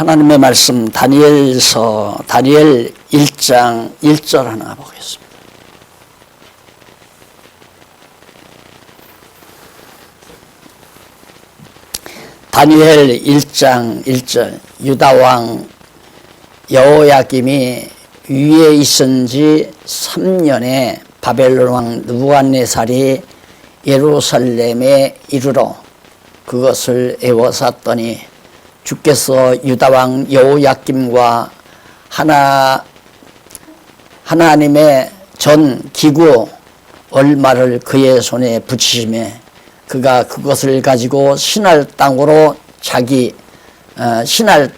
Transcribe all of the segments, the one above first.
하나님의 말씀 다니엘서 다니엘 1장 1절 하나 보겠습니다. 다니엘 1장 1절 유다왕 여호야김이 위에 있은 지 3년에 바벨론 왕 느부갓네살이 예루살렘에 이르러 그것을 에워쌌더니 주께서 유다왕 여호야김과 하나님의 전 기구 얼마를 그의 손에 붙이시매 그가 그것을 가지고 신할 땅으로 자기 신의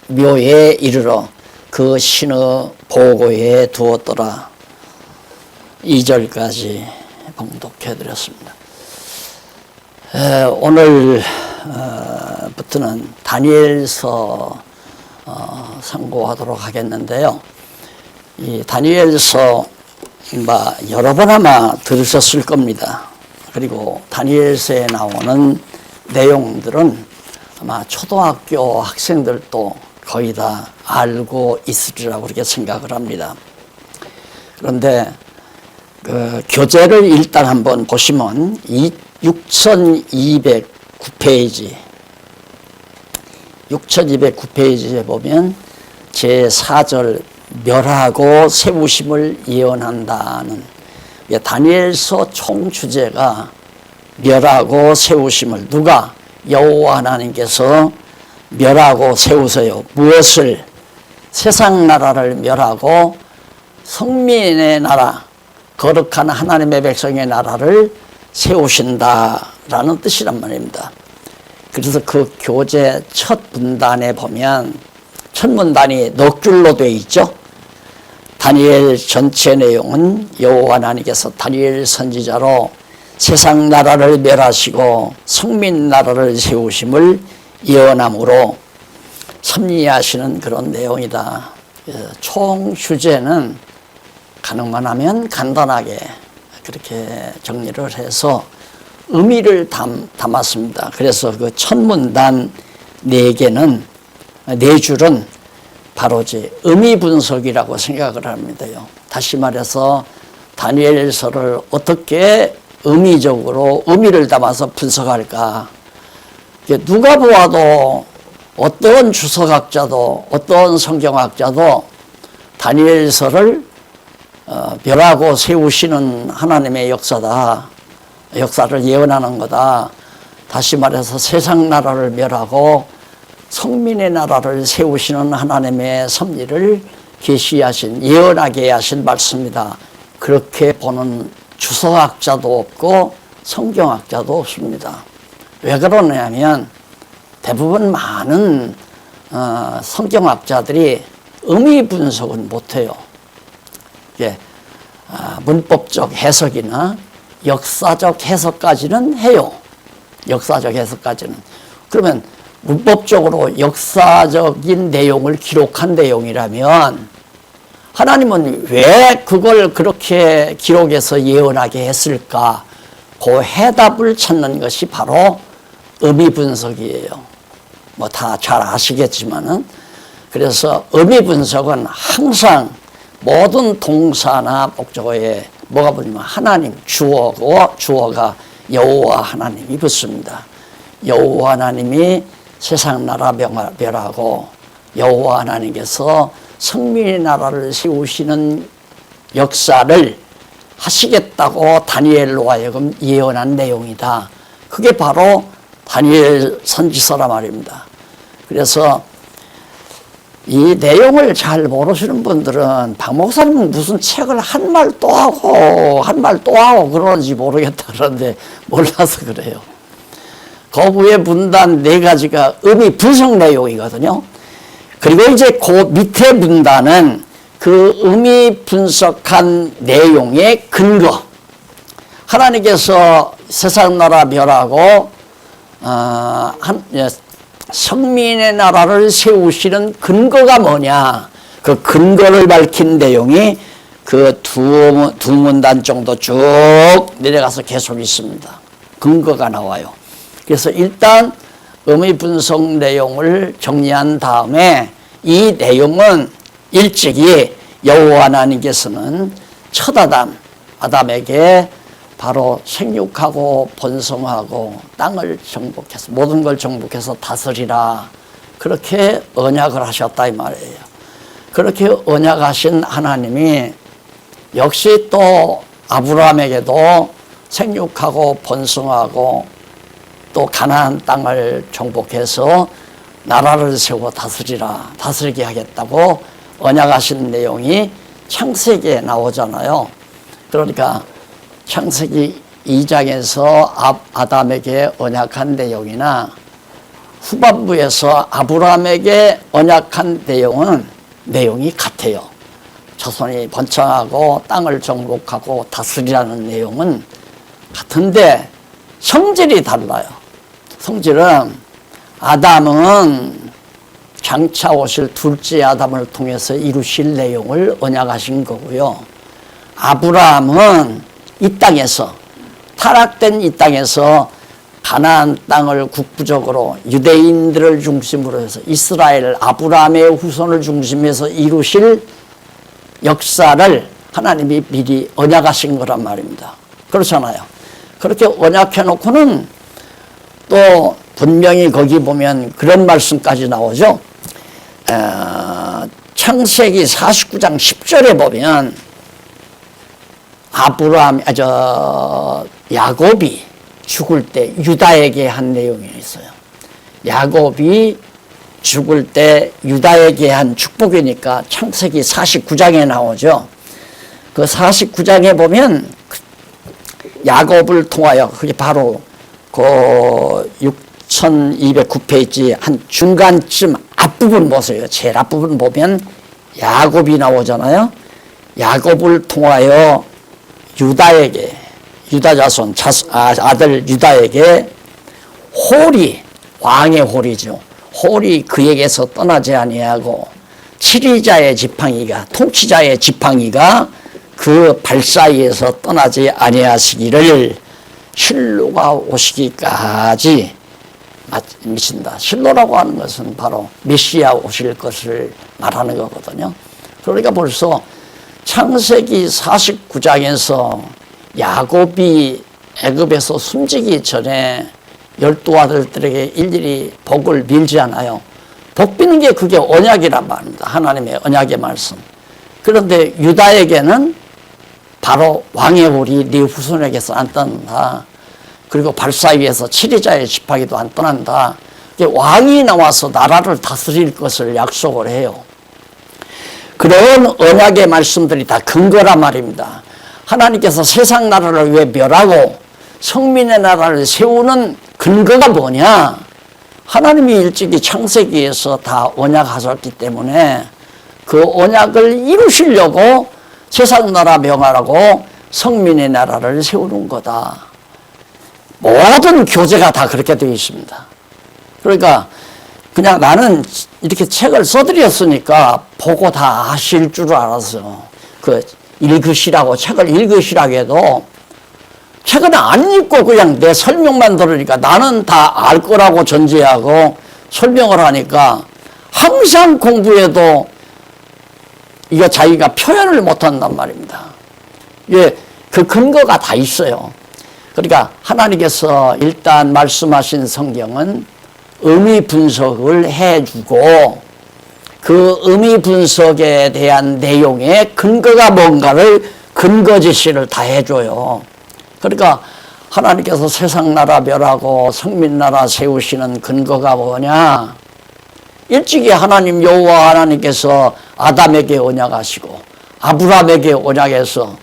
묘에 이르러 그 신의 보고에 두었더라. 2절까지 봉독해 드렸습니다. 오늘부터는 다니엘서 상고하도록 하겠는데요. 이 다니엘서 여러 번 아마 들으셨을 겁니다. 그리고 다니엘서에 나오는 내용들은 아마 초등학교 학생들도 거의 다 알고 있으리라고 그렇게 생각을 합니다. 그런데 그 교재를 일단 한번 보시면 6209페이지에 보면 제4절 멸하고 세우심을 예언한다는 다니엘서 총 주제가 멸하고 세우심을 누가 여호와 하나님께서 멸하고 세우세요. 무엇을? 세상 나라를 멸하고 성민의 나라 거룩한 하나님의 백성의 나라를 세우신다라는 뜻이란 말입니다. 그래서 그 교재 첫 문단에 보면 첫 문단이 넉 줄로 되어 있죠. 다니엘 전체 내용은 여호와 하나님께서 다니엘 선지자로 세상 나라를 멸하시고 성민 나라를 세우심을 예언함으로 섭리하시는 그런 내용이다. 총 주제는 가능만 하면 간단하게 그렇게 정리를 해서 의미를 담았습니다. 그래서 그 첫 문단 4개는 4줄은 바로 이제 의미 분석이라고 생각을 합니다요. 다시 말해서 다니엘서를 어떻게 의미적으로 의미를 담아서 분석할까? 누가 보아도 어떤 주석학자도 어떤 성경학자도 다니엘서를 멸하고 세우시는 하나님의 역사다. 역사를 예언하는 거다. 다시 말해서 세상 나라를 멸하고 성민의 나라를 세우시는 하나님의 섭리를 계시하신 예언하게 하신 말씀이다. 그렇게 보는 주석학자도 없고 성경학자도 없습니다. 왜 그러냐면 대부분 많은 성경학자들이 의미 분석은 못해요. 문법적 해석이나 역사적 해석까지는 해요. 역사적 해석까지는. 그러면 문법적으로 역사적인 내용을 기록한 내용이라면 하나님은 왜 그걸 그렇게 기록해서 예언하게 했을까? 그 해답을 찾는 것이 바로 의미 분석이에요. 뭐 다 잘 아시겠지만은. 그래서 의미 분석은 항상 모든 동사나 목적어에 뭐가 붙으면 하나님, 주어가 여호와 하나님이 붙습니다. 여호와 하나님이 세상 나라 멸하고 여호와 하나님께서 성민의 나라를 세우시는 역사를 하시겠다고 다니엘로 하여금 예언한 내용이다. 그게 바로 다니엘 선지서란 말입니다. 그래서 이 내용을 잘 모르시는 분들은 박 목사님은 무슨 책을 한 말 또 하고 그러는지 모르겠다 그러는데 몰라서 그래요. 그 위에 문단 4가지가 의미 분석 내용이거든요. 그리고 이제 그 밑에 문단은 그 의미 분석한 내용의 근거. 하나님께서 세상 나라 멸하고 성민의 나라를 세우시는 근거가 뭐냐. 그 근거를 밝힌 내용이 그 두 문단 정도 쭉 내려가서 계속 있습니다. 근거가 나와요. 그래서 일단 의미 분석 내용을 정리한 다음에 이 내용은 일찍이 여호와 하나님께서는 첫 아담에게 바로 생육하고 번성하고 땅을 정복해서 모든 걸 정복해서 다스리라 그렇게 언약을 하셨다 이 말이에요. 그렇게 언약하신 하나님이 역시 또 아브라함에게도 생육하고 번성하고 또 가나안 땅을 정복해서 나라를 세워 다스리게 하겠다고 언약하신 내용이 창세기에 나오잖아요. 그러니까 창세기 2장에서 아담에게 언약한 내용이나 후반부에서 아브라함에게 언약한 내용이 같아요. 자손이 번창하고 땅을 정복하고 다스리라는 내용은 같은데 성질이 달라요. 성질은 아담은 장차 오실 둘째 아담을 통해서 이루실 내용을 언약하신 거고요. 아브라함은 이 땅에서 타락된 이 땅에서 가나안 땅을 국부적으로 유대인들을 중심으로 해서 이스라엘 아브라함의 후손을 중심해서 이루실 역사를 하나님이 미리 언약하신 거란 말입니다. 그렇잖아요. 그렇게 언약해 놓고는 또 분명히 거기 보면 그런 말씀까지 나오죠. 창세기 49장 10절에 보면 야곱이 죽을 때 유다에게 한 내용이 있어요. 야곱이 죽을 때 유다에게 한 축복이니까 창세기 49장에 나오죠. 그 49장에 보면 야곱을 통하여 그게 바로 그 6209페이지 한 중간쯤 앞부분 보세요. 제일 앞부분 보면 야곱이 나오잖아요. 야곱을 통하여 유다에게 유다 자손 아들 유다에게 홀이 왕의 홀이죠. 홀이 그에게서 떠나지 아니하고 치리자의 지팡이가 통치자의 지팡이가 그 발 사이에서 떠나지 아니하시기를 실로가 오시기까지 미친다. 실로라고 하는 것은 바로 메시아 오실 것을 말하는 거거든요. 그러니까 벌써 창세기 49장에서 야곱이 애굽에서 숨지기 전에 12 아들들에게 일일이 복을 빌지 않아요. 복 비는 게 그게 언약이란 말입니다. 하나님의 언약의 말씀. 그런데 유다에게는 바로 왕의 홀이 네 후손에게서 안 떠난다. 그리고 발사위에서 치리자의 지팡이도 안 떠난다. 왕이 나와서 나라를 다스릴 것을 약속을 해요. 그런 언약의 말씀들이 다 근거란 말입니다. 하나님께서 세상 나라를 왜 멸하고 성민의 나라를 세우는 근거가 뭐냐? 하나님이 일찍이 창세기에서 다 언약하셨기 때문에 그 언약을 이루시려고 세상 나라 명하라고 성민의 나라를 세우는 거다. 모든 교재가 다 그렇게 되어 있습니다. 그러니까 그냥 나는 이렇게 책을 써드렸으니까 보고 다 아실 줄 알았어. 읽으시라고, 책을 읽으시라고 해도 책은 안 읽고 그냥 내 설명만 들으니까 나는 다 알 거라고 전제하고 설명을 하니까 항상 공부해도 이거 자기가 표현을 못 한단 말입니다. 예, 그 근거가 다 있어요. 그러니까 하나님께서 일단 말씀하신 성경은 의미 분석을 해주고 그 의미 분석에 대한 내용의 근거가 뭔가를 근거 제시를 다 해줘요. 그러니까 하나님께서 세상 나라 멸하고 성민 나라 세우시는 근거가 뭐냐? 일찍이 하나님 여호와 하나님께서 아담에게 언약하시고 아브라함에게 언약해서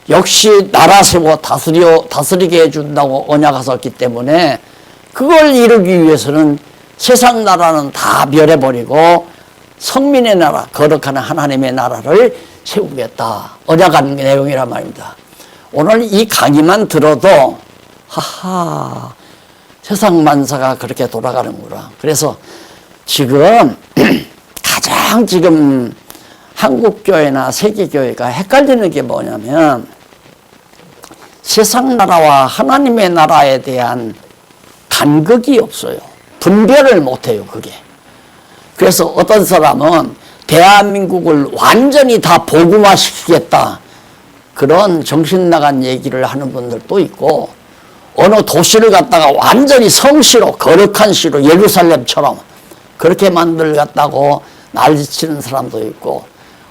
역시 나라 세워 다스리게 해준다고 언약하셨기 때문에 그걸 이루기 위해서는 세상 나라는 다 멸해버리고 성민의 나라, 거룩한 하나님의 나라를 세우겠다. 언약한 내용이란 말입니다. 오늘 이 강의만 들어도 하하, 세상 만사가 그렇게 돌아가는구나. 그래서 지금 가장 지금 한국교회나 세계교회가 헷갈리는 게 뭐냐면 세상 나라와 하나님의 나라에 대한 간극이 없어요. 분별을 못해요, 그게. 그래서 어떤 사람은 대한민국을 완전히 다 복음화시키겠다, 그런 정신 나간 얘기를 하는 분들도 있고, 어느 도시를 갖다가 완전히 성시로, 거룩한 시로, 예루살렘처럼 그렇게 만들겠다고 난리치는 사람도 있고,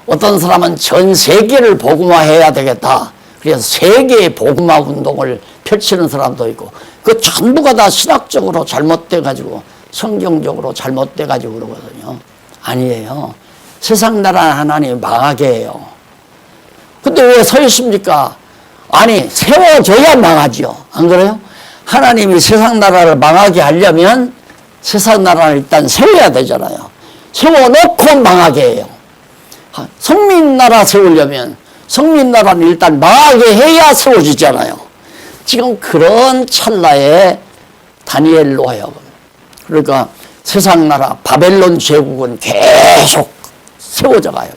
어떤 사람은 전 세계를 복음화해야 되겠다, 그래서 세계의 복음화 운동을 펼치는 사람도 있고, 그 전부가 다 신학적으로 잘못돼 가지고 성경적으로 잘못돼 가지고 그러거든요. 아니에요. 세상 나라 하나님 망하게 해요. 근데 왜 서 있습니까? 아니, 세워져야 망하죠. 안 그래요? 하나님이 세상 나라를 망하게 하려면 세상 나라를 일단 세워야 되잖아요. 세워놓고 망하게 해요. 성민 나라 세우려면 성민 나라는 일단 망하게 해야 세워지잖아요. 지금 그런 찰나에 다니엘로 하여금, 그러니까 세상 나라 바벨론 제국은 계속 세워져 가요.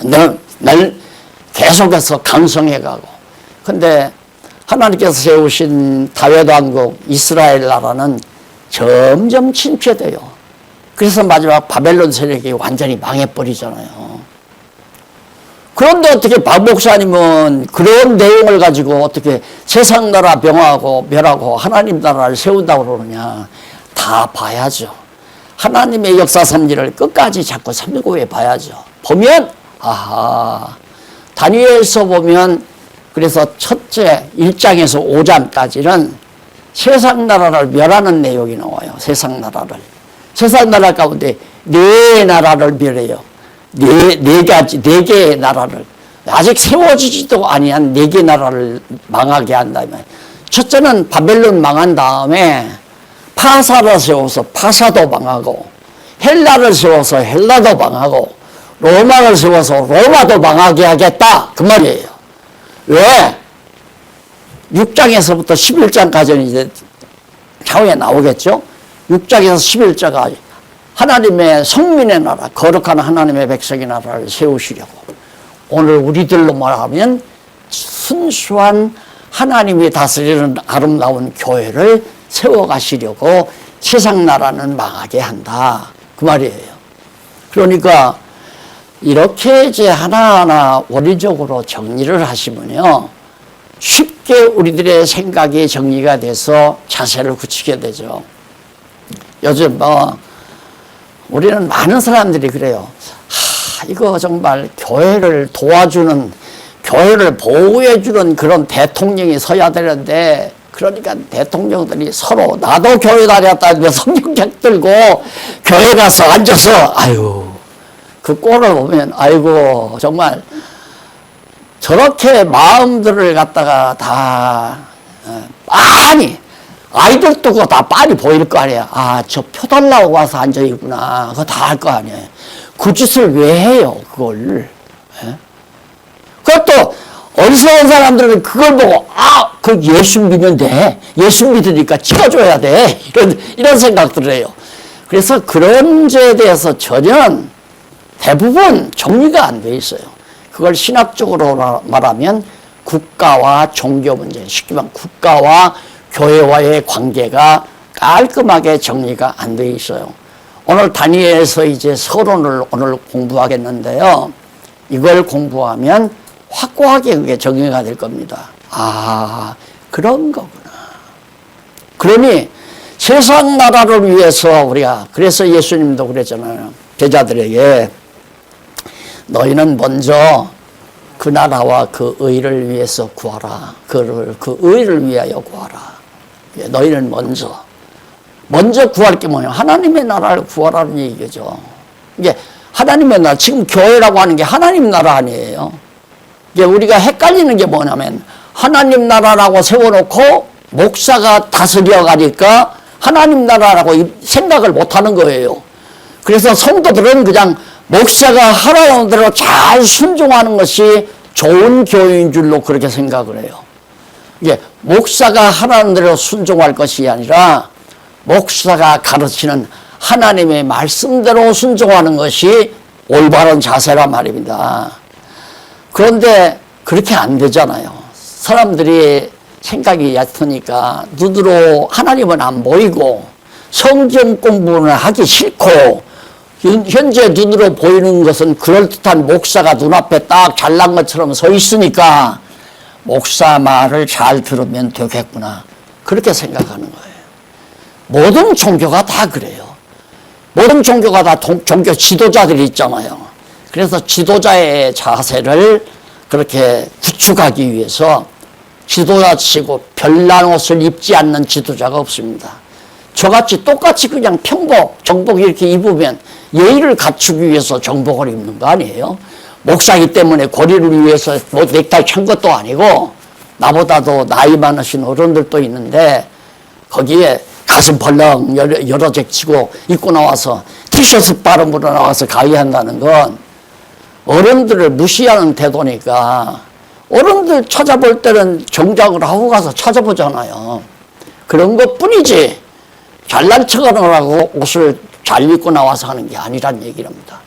늘 계속해서 강성해 가고. 근데 하나님께서 세우신 다윗 왕국 이스라엘 나라는 점점 침체돼요. 그래서 마지막 바벨론 세력이 완전히 망해버리잖아요. 그런데 어떻게 박 목사님은 그런 내용을 가지고 어떻게 세상 나라 멸하고 하나님 나라를 세운다고 그러느냐. 다 봐야죠. 하나님의 역사 섭리를 끝까지 자꾸 참고해 봐야죠. 보면 아하, 다니엘서 보면, 그래서 첫째 1장에서 5장까지는 세상 나라를 멸하는 내용이 나와요. 세상 나라를. 세상 나라 가운데 네 나라를 멸해요. 네 개의 나라를. 아직 세워지지도 아니한 4개 나라를 망하게 한다면, 첫째는 바벨론 망한 다음에 파사를 세워서 파사도 망하고, 헬라를 세워서 헬라도 망하고, 로마를 세워서 로마도 망하게 하겠다, 그 말이에요. 왜? 6장에서부터 11장까지는 이제 차후에 나오겠죠. 6장에서 11장까지 하나님의 성민의 나라, 거룩한 하나님의 백성의 나라를 세우시려고, 오늘 우리들로 말하면 순수한 하나님이 다스리는 아름다운 교회를 세워가시려고 세상 나라는 망하게 한다, 그 말이에요. 그러니까 이렇게 이제 하나하나 원리적으로 정리를 하시면요, 쉽게 우리들의 생각이 정리가 돼서 자세를 굳히게 되죠. 요즘 우리는 많은 사람들이 그래요. 이거 정말 교회를 도와주는, 교회를 보호해주는 그런 대통령이 서야 되는데, 그러니까 대통령들이 서로 나도 교회 다녔다 하면 성경책 들고 교회 가서 앉아서, 아유, 그 꼴을 보면 아이고 정말 저렇게 마음들을 갖다가 다 빤히, 아이들도 그거 다 빤히 보일 거 아니에요. 아, 저 표 달라고 와서 앉아있구나, 그거 다 알 거 아니에요. 그 짓을 왜 해요, 그걸? 예? 그것도 어리석은 사람들은 그걸 보고, 아, 그 예수 믿으면 돼, 예수 믿으니까 찍어줘야 돼, 이런 생각들을 해요. 그래서 그런 문제에 대해서 전혀 대부분 정리가 안 돼 있어요. 그걸 신학적으로 말하면 국가와 종교 문제, 쉽게 말하면 국가와 교회와의 관계가 깔끔하게 정리가 안 돼 있어요. 오늘 다니엘에서 이제 서론을 오늘 공부하겠는데요, 이걸 공부하면 확고하게 그게 정리가 될 겁니다. 아, 그런 거구나. 그러니 세상 나라를 위해서 우리가, 그래서 예수님도 그랬잖아요. 제자들에게 너희는 먼저 그 나라와 그 의를 위해서 구하라. 그 의를 위하여 구하라. 너희는 먼저 구할 게 뭐냐? 하나님의 나라를 구하라는 얘기죠. 이게 하나님의 나라, 지금 교회라고 하는 게 하나님 나라 아니에요. 이게 우리가 헷갈리는 게 뭐냐면, 하나님 나라라고 세워놓고 목사가 다스려 가니까 하나님 나라라고 생각을 못 하는 거예요. 그래서 성도들은 그냥 목사가 하라는 대로 잘 순종하는 것이 좋은 교회인 줄로 그렇게 생각을 해요. 이게 목사가 하라는 대로 순종할 것이 아니라 목사가 가르치는 하나님의 말씀대로 순종하는 것이 올바른 자세란 말입니다. 그런데 그렇게 안 되잖아요. 사람들이 생각이 얕으니까 눈으로 하나님은 안 보이고 성경 공부는 하기 싫고 현재 눈으로 보이는 것은 그럴듯한 목사가 눈앞에 딱 잘난 것처럼 서 있으니까 목사 말을 잘 들으면 되겠구나 그렇게 생각하는 거예요. 모든 종교가 다 그래요. 모든 종교가 다 종교 지도자들이 있잖아요. 그래서 지도자의 자세를 그렇게 구축하기 위해서 지도자치고 별난 옷을 입지 않는 지도자가 없습니다. 저같이 똑같이 그냥 평복, 정복 이렇게 입으면 예의를 갖추기 위해서 정복을 입는 거 아니에요? 목사기 때문에 고리를 위해서 뭐 넥타이 찬 것도 아니고 나보다도 나이 많으신 어른들도 있는데 거기에 가슴 벌렁 열어제치고 입고 나와서 티셔츠 바람으로 나와서 가위한다는 건 어른들을 무시하는 태도니까 어른들 찾아볼 때는 정장을 하고 가서 찾아보잖아요. 그런 것 뿐이지 잘난 척을 하라고 옷을 잘 입고 나와서 하는 게 아니란 얘기랍니다.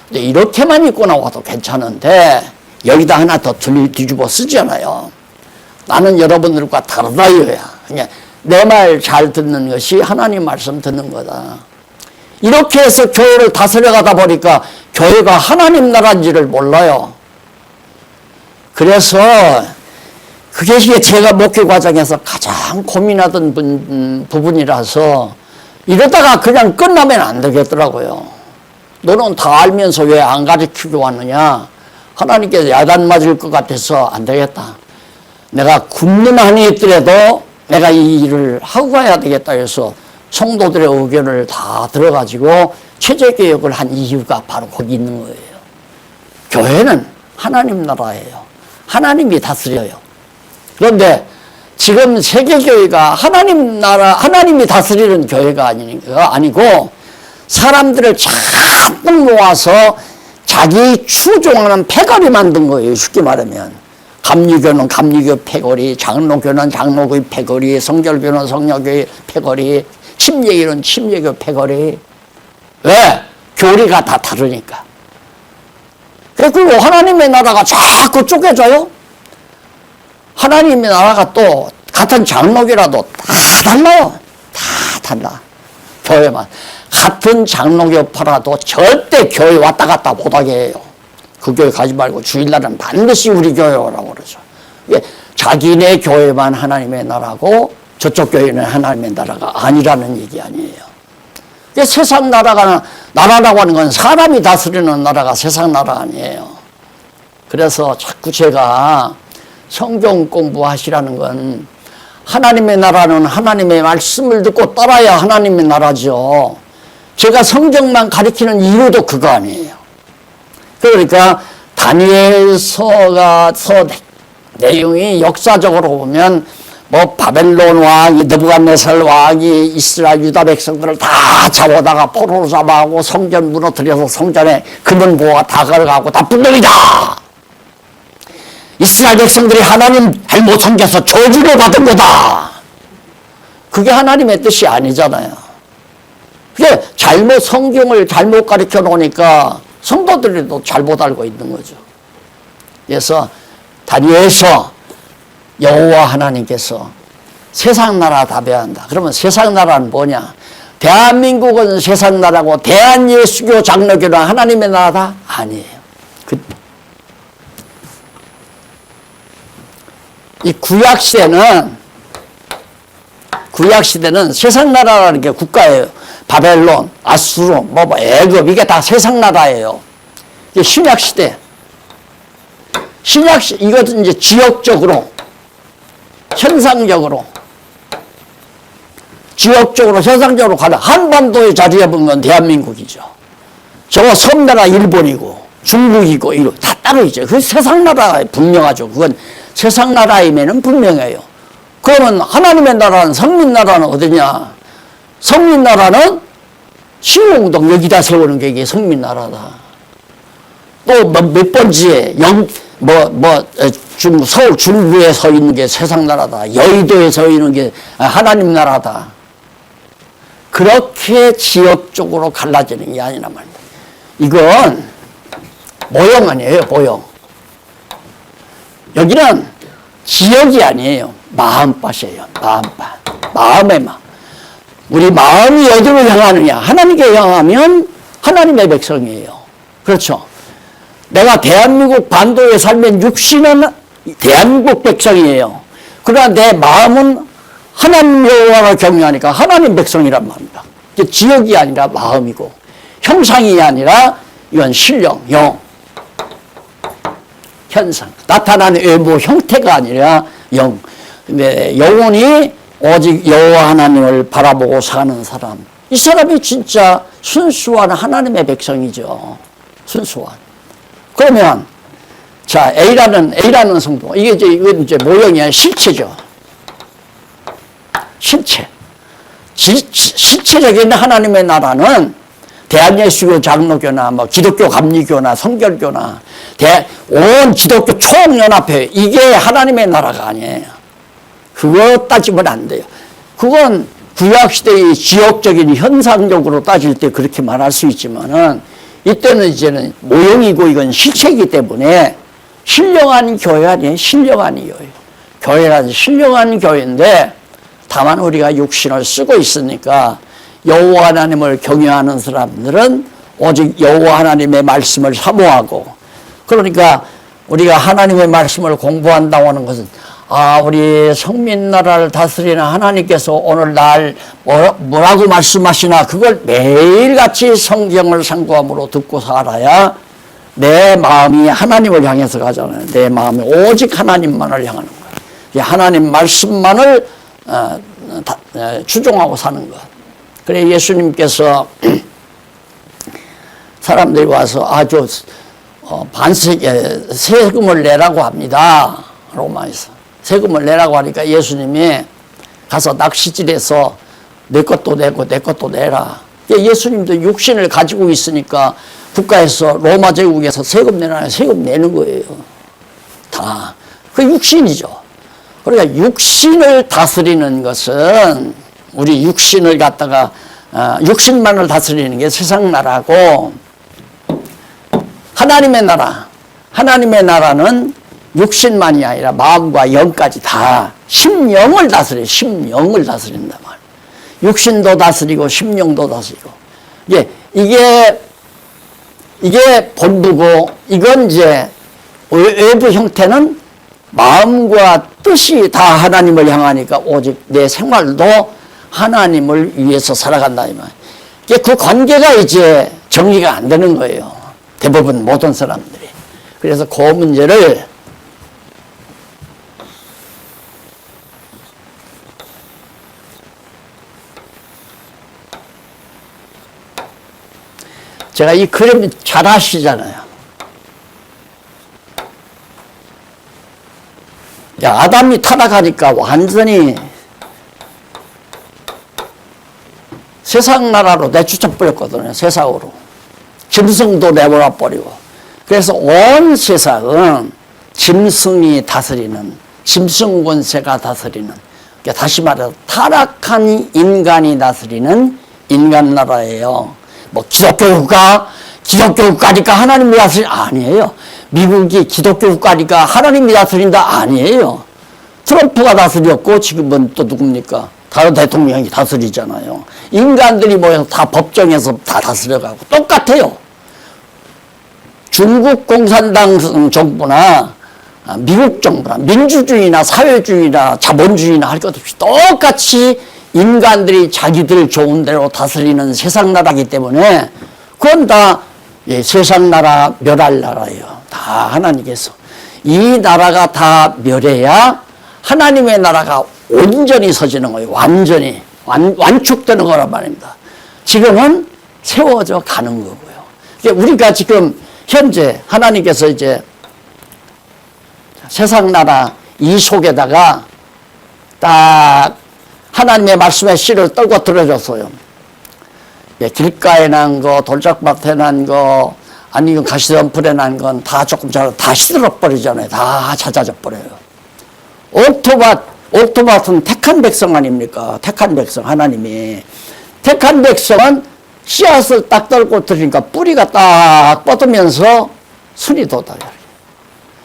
근데 이렇게만 입고 나와도 괜찮은데 여기다 하나 더 뒤집어 쓰잖아요. 나는 여러분들과 다르다 이거야. 그냥 내 말 잘 듣는 것이 하나님 말씀 듣는 거다. 이렇게 해서 교회를 다스려가다 보니까 교회가 하나님 나라인지를 몰라요. 그래서 그게 제가 목회 과정에서 가장 고민하던 부분이라서 이러다가 그냥 끝나면 안 되겠더라고요. 너는 다 알면서 왜 안 가르치고 왔느냐. 하나님께서 야단 맞을 것 같아서 안 되겠다. 내가 굶는 한이 있더라도 내가 이 일을 하고 가야 되겠다 해서 성도들의 의견을 다 들어가지고 체제개혁을 한 이유가 바로 거기 있는 거예요. 교회는 하나님 나라예요. 하나님이 다스려요. 그런데 지금 세계교회가 하나님 나라, 하나님이 다스리는 교회가 아니고 사람들을 잔뜩 모아서 자기 추종하는 패거리 만든 거예요. 쉽게 말하면. 감리교는 감리교 패거리, 장로교는 장로교의 패거리, 성결교는 성결교의 패거리, 침례교는 침례교 패거리. 왜? 교리가 다 다르니까. 그리고 하나님의 나라가 자꾸 쪼개져요? 하나님의 나라가 또 같은 장로교라도 다 달라요. 다 달라. 교회만. 같은 장로교파라도 절대 교회 왔다 갔다 못하게 해요. 그 교회 가지 말고 주일날은 반드시 우리 교회 오라고 그러죠. 자기네 교회만 하나님의 나라고 저쪽 교회는 하나님의 나라가 아니라는 얘기 아니에요. 세상 나라라고 하는 건 사람이 다스리는 나라가 세상 나라 아니에요. 그래서 자꾸 제가 성경 공부하시라는 건 하나님의 나라는 하나님의 말씀을 듣고 따라야 하나님의 나라죠. 제가 성경만 가리키는 이유도 그거 아니에요. 그러니까 다니엘서가 내용이 역사적으로 보면 뭐 바벨론 왕이 느부갓네살 왕이 이스라엘 유다 백성들을 다 잡아다가 포로로 잡아가고 성전 무너뜨려서 성전에 금은 보호가 다 걸어가고 다 분명이다. 이스라엘 백성들이 하나님 잘못 섬겨서 저주를 받은 거다. 그게 하나님의 뜻이 아니잖아요. 그게 성경을 잘못 가르쳐 놓으니까 성도들도 잘못 알고 있는 거죠. 그래서 다니엘서 여호와 하나님께서 세상 나라 다배한다. 그러면 세상 나라는 뭐냐? 대한민국은 세상 나라고 대한예수교 장로교는 하나님의 나라다? 아니에요. 이 구약시대는 세상 나라라는 게 국가예요. 바벨론, 아수르, 애굽, 이게 다 세상 나라예요. 이게 신약시대. 이것은 이제 지역적으로, 현상적으로 가는 한반도에 자리 잡은 건 대한민국이죠. 저거 섬나라 일본이고, 중국이고, 이거 다 따로 있죠. 그 세상 나라에 분명하죠. 그건 세상 나라임에는 분명해요. 그러면 하나님의 나라는 성민 나라는 어디냐? 성민 나라는 신공동 여기다 세우는 게 이게 성민 나라다. 또 몇 번지에 서울 중구에 서 있는 게 세상 나라다. 여의도에 서 있는 게 하나님 나라다. 그렇게 지역적으로 갈라지는 게 아니란 말입니다. 이건 모형 아니에요, 모형. 여기는 지역이 아니에요. 마음밭이에요, 마음밭. 마음의 마음. 우리 마음이 어디로 향하느냐? 하나님께 향하면 하나님의 백성이에요. 그렇죠? 내가 대한민국 반도에 살면 육신은 대한민국 백성이에요. 그러나 내 마음은 하나님 여호와를 경외하니까 하나님 백성이란 말입니다. 지역이 아니라 마음이고, 형상이 아니라 이건 신령, 영, 현상, 나타나는 외모 형태가 아니라 영. 영혼이 오직 여호와 하나님을 바라보고 사는 사람, 이 사람이 진짜 순수한 하나님의 백성이죠. 순수한. 그러면 자, A라는 성도, 이건 이제 모형이야. 실체죠. 실체적인 하나님의 나라는 대한예수교 장로교나 뭐 기독교 감리교나 성결교나 온 기독교 총연합회, 이게 하나님의 나라가 아니에요. 그거 따지면 안 돼요. 그건 구약시대의 지역적인 현상적으로 따질 때 그렇게 말할 수 있지만은, 이때는 이제는 모형이고 이건 실체이기 때문에 신령한 교회 아니에요. 신령한 교회. 교회란 신령한 교회인데, 다만 우리가 육신을 쓰고 있으니까 여호와 하나님을 경외하는 사람들은 오직 여호와 하나님의 말씀을 사모하고, 그러니까 우리가 하나님의 말씀을 공부한다고 하는 것은, 우리 성민나라를 다스리는 하나님께서 오늘 날 뭐라고 말씀하시나, 그걸 매일같이 성경을 상고함으로 듣고 살아야 내 마음이 하나님을 향해서 가잖아요. 내 마음이 오직 하나님만을 향하는 거예요. 하나님 말씀만을 추종하고 사는 것. 그래 예수님께서 사람들이 와서 세금을 내라고 합니다. 로마에서 세금을 내라고 하니까 예수님이 가서 낚시질해서 내 것도 내고 내 것도 내라. 예수님도 육신을 가지고 있으니까 국가에서, 로마 제국에서 세금 내라, 세금 내는 거예요. 다. 그 육신이죠. 그러니까 육신을 다스리는 것은, 우리 육신을 갖다가 육신만을 다스리는 게 세상 나라고, 하나님의 나라는 육신만이 아니라 마음과 영까지 다 심령을 다스린단 말이에요. 육신도 다스리고 심령도 다스리고. 이게 본부고, 이건 이제 외부 형태는 마음과 뜻이 다 하나님을 향하니까 오직 내 생활도 하나님을 위해서 살아간다 이 말이에요. 그 관계가 이제 정리가 안 되는 거예요. 대부분 모든 사람들이. 그래서 그 문제를 제가 이 그림 잘 아시잖아요. 아담이 타락하니까 완전히 세상 나라로 내쫓아버렸거든요. 세상으로. 짐승도 내버려 버리고. 그래서 온 세상은 짐승이 다스리는, 짐승 권세가 다스리는, 그러니까 다시 말해서 타락한 인간이 다스리는 인간 나라예요. 뭐 기독교 국가니까 하나님이 다스린다 아니에요. 미국이 기독교 국가니까 하나님이 다스린다 아니에요. 트럼프가 다스렸고 지금은 또 누굽니까? 다른 대통령이 다스리잖아요. 인간들이 모여서 다 법정에서 다 다스려가고 똑같아요. 중국 공산당 정부나 미국 정부나 민주주의나 사회주의나 자본주의나 할 것 없이 똑같이 인간들이 자기들 좋은 대로 다스리는 세상 나라이기 때문에 그건 다 세상 나라 멸할 나라예요. 다 하나님께서. 이 나라가 다 멸해야 하나님의 나라가 온전히 서지는 거예요. 완전히 완축되는 거란 말입니다. 지금은 세워져 가는 거고요. 우리가 지금 현재 하나님께서 이제 세상 나라 이 속에다가 딱 하나님의 말씀의 씨를 떨고 들어줬어요. 길가에 난 거, 돌짝밭에 난 거, 아니면 가시덤불에 난 건 다 조금 다 시들어버리잖아요. 다 잦아져 버려요. 옥토밭은 택한 백성 아닙니까? 택한 백성, 하나님이. 택한 백성은 씨앗을 딱 떨고 들으니까 뿌리가 딱 뻗으면서 순이 돋아요.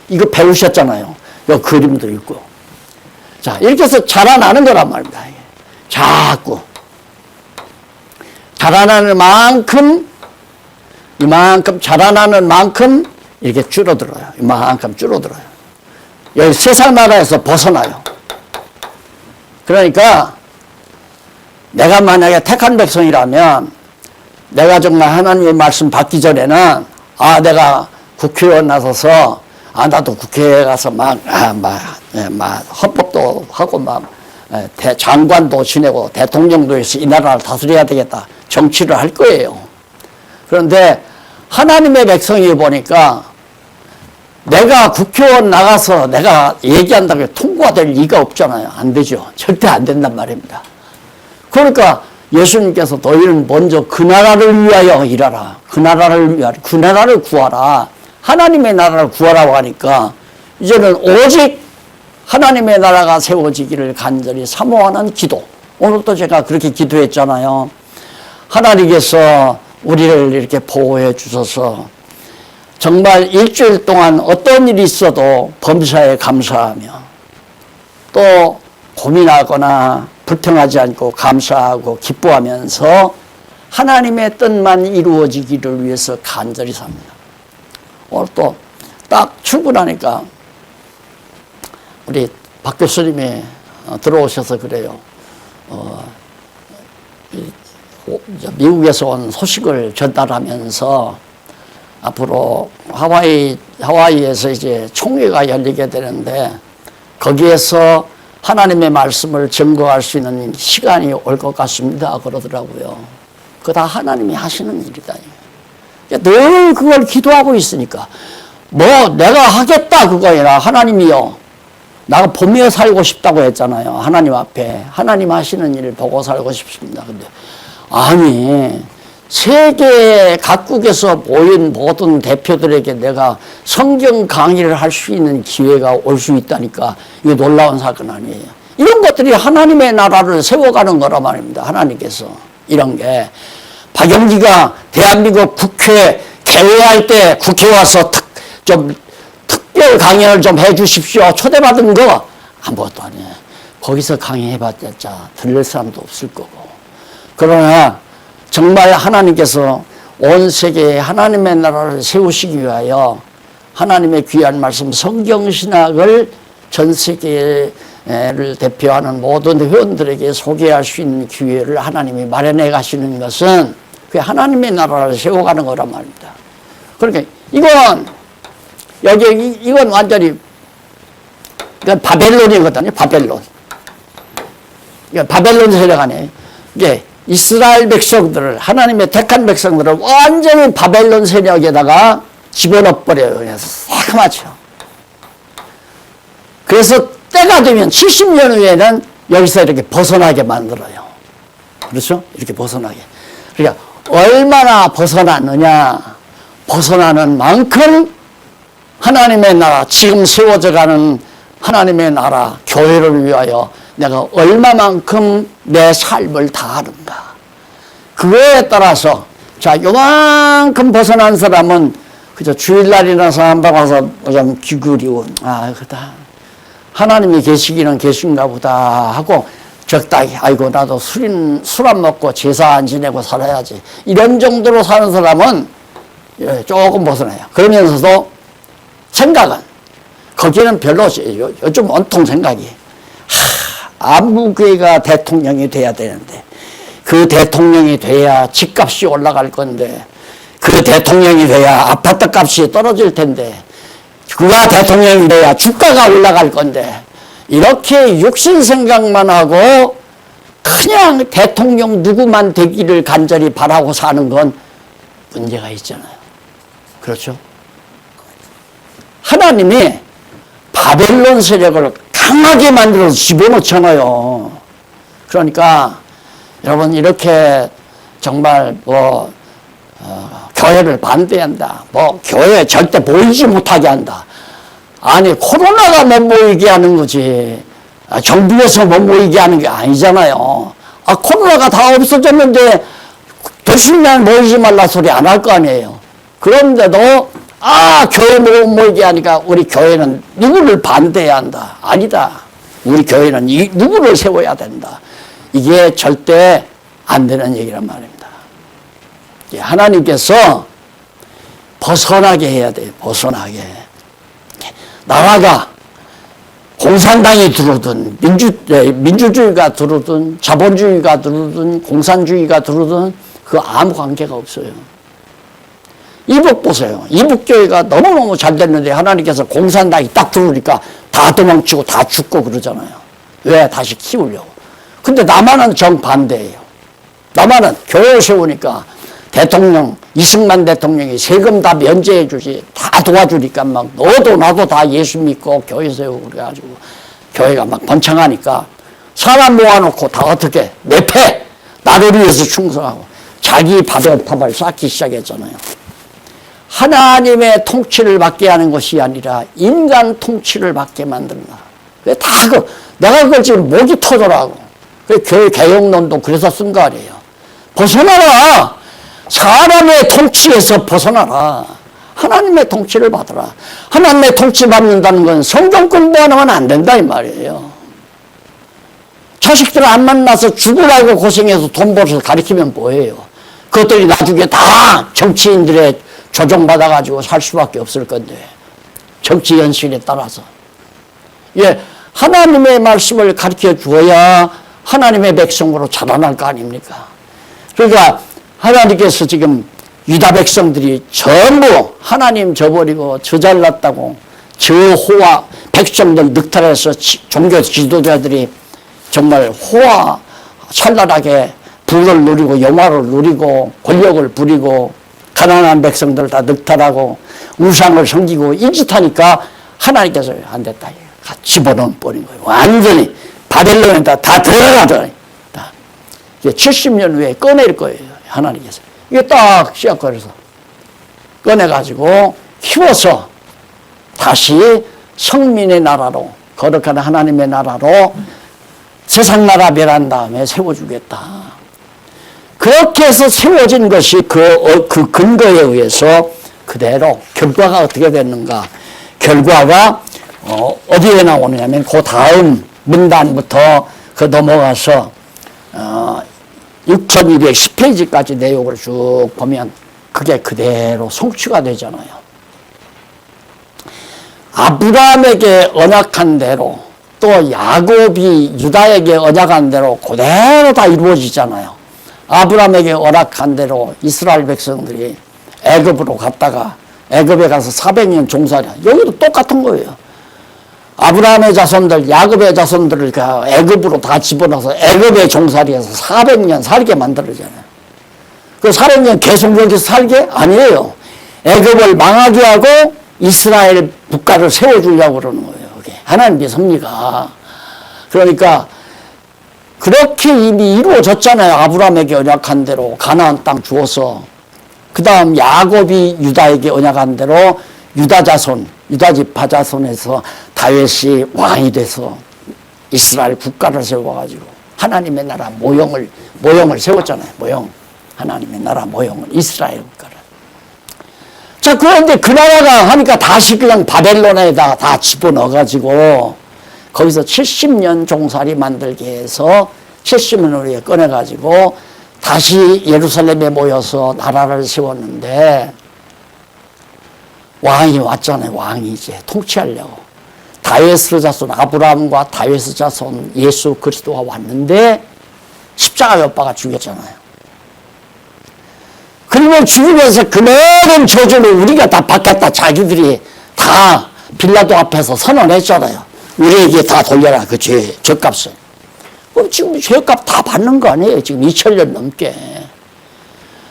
이거 배우셨잖아요. 요 그림도 있고. 자, 이렇게 해서 자라나는 거란 말입니다. 자꾸. 자라나는 만큼, 이만큼 자라나는 만큼 이렇게 줄어들어요. 이만큼 줄어들어요. 여기 세상 나라에서 벗어나요. 그러니까 내가 만약에 택한 백성이라면 내가 정말 하나님의 말씀 받기 전에는 내가 국회의원 나서서 나도 국회에 가서 헌법도 하고 장관도 지내고 대통령도 해서 이 나라를 다스려야 되겠다. 정치를 할 거예요. 그런데 하나님의 백성이 보니까 내가 국회의원 나가서 내가 얘기한다고 통과가 될 리가 없잖아요. 안 되죠. 절대 안 된단 말입니다. 그러니까 예수님께서 너희는 먼저 그 나라를 위하여 일하라. 그 나라를 위하여, 그 나라를 구하라. 하나님의 나라를 구하라고 하니까 이제는 오직 하나님의 나라가 세워지기를 간절히 사모하는 기도. 오늘도 제가 그렇게 기도했잖아요. 하나님께서 우리를 이렇게 보호해 주셔서 정말 일주일 동안 어떤 일이 있어도 범사에 감사하며 또 고민하거나 불평하지 않고 감사하고 기뻐하면서 하나님의 뜻만 이루어지기를 위해서 간절히 삽니다. 오늘 또 딱 출근하니까 우리 박 교수님이 들어오셔서 그래요. 미국에서 온 소식을 전달하면서 앞으로 하와이에서 이제 총회가 열리게 되는데 거기에서 하나님의 말씀을 증거할 수 있는 시간이 올 것 같습니다. 그러더라고요. 그거 다 하나님이 하시는 일이다. 늘 그걸 기도하고 있으니까. 내가 하겠다 그거 아니라 하나님이요. 나가 보며 살고 싶다고 했잖아요. 하나님 앞에. 하나님 하시는 일을 보고 살고 싶습니다. 근데 아니 세계 각국에서 모인 모든 대표들에게 내가 성경 강의를 할 수 있는 기회가 올 수 있다니까 이게 놀라운 사건 아니에요. 이런 것들이 하나님의 나라를 세워가는 거란 말입니다. 하나님께서 이런 게 박영기가 대한민국 국회 개회할 때 국회 와서 특별 강연을 좀 해주십시오. 초대받은 거 아무것도 아니에요. 거기서 강의해봤자 들릴 사람도 없을 거고. 그러나 정말 하나님께서 온 세계에 하나님의 나라를 세우시기 위하여 하나님의 귀한 말씀 성경신학을 전 세계를 대표하는 모든 회원들에게 소개할 수 있는 기회를 하나님이 마련해 가시는 것은 그 하나님의 나라를 세워가는 거란 말입니다. 그러니까 이건 완전히 이건 바벨론이거든요. 바벨론. 이건 바벨론 세력 아니에요. 이게 이스라엘 백성들을 하나님의 택한 백성들을 완전히 바벨론 세력에다가 집어넣어버려요. 그래서 새카맣죠. 그래서 때가 되면 70년 후에는 여기서 이렇게 벗어나게 만들어요. 그렇죠? 이렇게 벗어나게. 그러니까 얼마나 벗어났느냐. 벗어나는 만큼 하나님의 나라, 지금 세워져가는 하나님의 나라, 교회를 위하여 내가 얼마만큼 내 삶을 다하는가. 그거에 따라서, 자, 요만큼 벗어난 사람은 그저 주일날이나서 한번 와서 좀 기구리고, 그다. 하나님이 계시기는 계신가 보다 하고 적당히, 아이고, 나도 술 안 먹고 제사 안 지내고 살아야지. 이런 정도로 사는 사람은 조금 벗어나요. 그러면서도 생각은, 거기는 별로, 요즘 온통 생각이, 안무교회가 대통령이 돼야 되는데 그 대통령이 돼야 집값이 올라갈 건데 그 대통령이 돼야 아파트 값이 떨어질 텐데 그가 대통령이 돼야 주가가 올라갈 건데 이렇게 육신 생각만 하고 그냥 대통령 누구만 되기를 간절히 바라고 사는 건 문제가 있잖아요. 그렇죠? 하나님이 바벨론 세력을 강하게 만들어서 집어넣잖아요. 그러니까 여러분 이렇게 정말 교회를 반대한다. 교회 절대 모이지 못하게 한다. 아니 코로나가 못 모이게 하는 거지. 정부에서 못 모이게 하는 게 아니잖아요. 코로나가 다 없어졌는데 도시만 모이지 말라 소리 안 할 거 아니에요. 그런데도 교회 못 모이게 하니까 우리 교회는 누구를 반대해야 한다. 아니다. 우리 교회는 누구를 세워야 된다. 이게 절대 안 되는 얘기란 말입니다. 하나님께서 벗어나게 해야 돼요. 벗어나게. 나라가 공산당이 들어오든 민주주의가 들어오든 자본주의가 들어오든 공산주의가 들어오든 그 아무 관계가 없어요. 이북 보세요. 이북교회가 너무너무 잘 됐는데 하나님께서 공산당이 딱 들어오니까 다 도망치고 다 죽고 그러잖아요. 왜? 다시 키우려고. 근데 남한은 정반대예요. 남한은 교회 세우니까 대통령, 이승만 대통령이 세금 다 면제해 주지, 다 도와주니까 막 너도 나도 다 예수 믿고 교회 세우고 그래가지고 교회가 막 번창하니까 사람 모아놓고 다 어떻게 내패 나를 위해서 충성하고 자기 바벨탑을 쌓기 시작했잖아요. 하나님의 통치를 받게 하는 것이 아니라 인간 통치를 받게 만든다. 왜 다 내가 그걸 지금 목이 터더라고. 그 교회 개혁론도 그래서 쓴 거 아니에요. 벗어나라. 사람의 통치에서 벗어나라. 하나님의 통치를 받아라. 하나님의 통치 받는다는 건 성경 공부 안 하면 안 된다 이 말이에요. 자식들 안 만나서 죽으라고 고생해서 돈 벌어서 가르치면 뭐예요. 그것들이 나중에 다 정치인들의 조종받아가지고 살 수밖에 없을 건데, 정치 현실에 따라서. 예, 하나님의 말씀을 가르쳐 주어야 하나님의 백성으로 자라날 거 아닙니까? 그러니까 하나님께서 지금 유다 백성들이 전부 하나님 저버리고 저 잘났다고 저 호화 백성들 늑탈해서 종교 지도자들이 정말 호화 찬란하게 부를 누리고 영화를 누리고 권력을 부리고 가난한 백성들 다 늑탈하고 우상을 섬기고 이 짓 하니까 하나님께서 안 됐다. 집어넣은 버린 거예요. 완전히 바벨론에다 다 들어가더니 다. 이제 70년 후에 꺼낼 거예요. 하나님께서. 이게 딱 시작거려서 꺼내가지고 키워서 다시 성민의 나라로, 거룩한 하나님의 나라로 세상 나라 멸한 다음에 세워주겠다. 그렇게 해서 세워진 것이 그 근거에 의해서 그대로 결과가 어떻게 됐는가. 결과가 어디에 나오느냐면 그 다음 문단부터 그 넘어가서 6210페이지까지 내용을 쭉 보면 그게 그대로 성취가 되잖아요. 아브라함에게 언약한 대로 또 야곱이 유다에게 언약한 대로 그대로 다 이루어지잖아요. 아브라함에게 언약한 대로 이스라엘 백성들이 애굽으로 갔다가 애굽에 가서 400년 종살이, 여기도 똑같은 거예요. 아브라함의 자손들, 야곱의 자손들을 애굽으로 다 집어넣어서 애굽의 종살이에서 400년 살게 만들어잖아요. 그 400년 계속 여기서 살게? 아니에요. 애굽을 망하게 하고 이스라엘 국가를 세워주려고 그러는 거예요. 그게 하나님의 섭리가. 그러니까 그렇게 이미 이루어졌잖아요. 아브라함에게 언약한 대로 가나안 땅 주어서. 그 다음 야곱이 유다에게 언약한 대로 유다 자손, 유다 지파 자손에서 다윗이 왕이 돼서 이스라엘 국가를 세워가지고 하나님의 나라 모형을 세웠잖아요. 모형. 하나님의 나라 모형을, 이스라엘 국가를. 자, 그런데 그 나라가 하니까 다시 그냥 바벨론에다 다 집어넣어가지고 거기서 70년 종살이 만들게 해서 70년 후에 꺼내가지고 다시 예루살렘에 모여서 나라를 세웠는데 왕이 왔잖아요. 왕이 이제 통치하려고. 다윗의 자손 아브라함과 다윗의 자손 예수 그리스도가 왔는데 십자가 못 박아 죽였잖아요. 그리고 죽으면서 그 모든 저주를 우리가 다 받겠다. 자기들이 다 빌라도 앞에서 선언했잖아요. 우리에게 다 돌려라. 그 죄값을. 그럼 지금 죄값 다 받는 거 아니에요. 지금 2000년 넘게.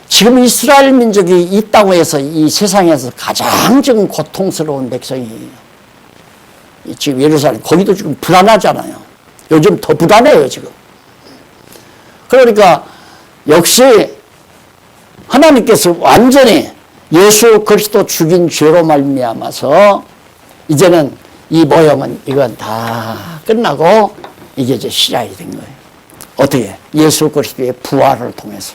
지금 이스라엘 민족이 이 땅에서 이 세상에서 가장 지금 고통스러운 백성이에요. 지금 예루살렘 거기도 지금 불안하잖아요. 요즘 더 불안해요 지금. 그러니까 역시 하나님께서 완전히 예수 그리스도 죽인 죄로 말미암아서 이제는 이 모형은 이건 다 끝나고 이게 이제 시작이 된 거예요. 어떻게? 예수 그리스도의 부활을 통해서.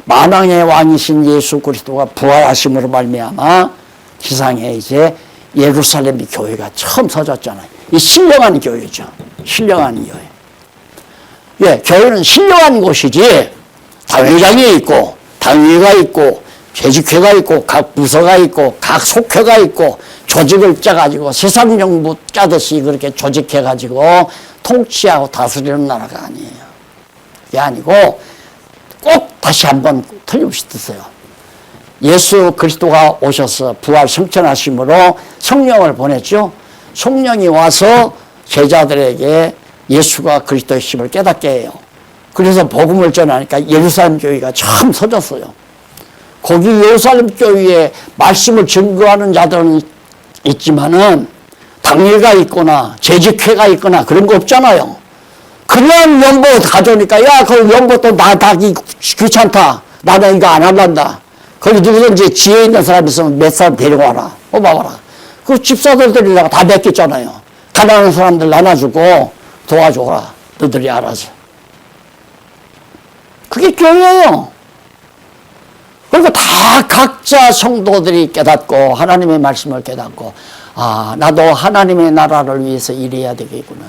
만왕의 왕이신 예수 그리스도가 부활하심으로 말미암아 지상에 이제 예루살렘 교회가 처음 서졌잖아요. 이 신령한 교회죠. 신령한 교회. 예, 교회는 신령한 곳이지 당회장이 있고 당회가 있고 재직회가 있고 각 부서가 있고 각 속회가 있고 조직을 짜가지고 세상 정부 짜듯이 그렇게 조직해가지고 통치하고 다스리는 나라가 아니에요. 그게 아니고 꼭 다시 한번 틀림없이 요 예수 그리스도가 오셔서 부활 승천하심으로 성령을 보냈죠. 성령이 와서 제자들에게 예수가 그리스도의 심을 깨닫게 해요. 그래서 복음을 전하니까 예루살렘 교회가 참 서졌어요. 거기 예루살렘 교회에 말씀을 증거하는 자들은 있지만은 당회가 있거나 재직회가 있거나 그런 거 없잖아요. 그냥 연보 가져오니까 야, 그 연보 또 나 다 귀찮다. 나는 이거 안 할란다. 거기 누구든지 지혜 있는 사람 있으면 몇 사람 데려와라. 뽑아와라. 그 집사들이라고 다 맡겼잖아요. 가난한 사람들 나눠주고 도와줘라. 너들이 알아서. 그게 교회예요. 그리고 다 각자 성도들이 깨닫고 하나님의 말씀을 깨닫고 아, 나도 하나님의 나라를 위해서 일해야 되겠구나.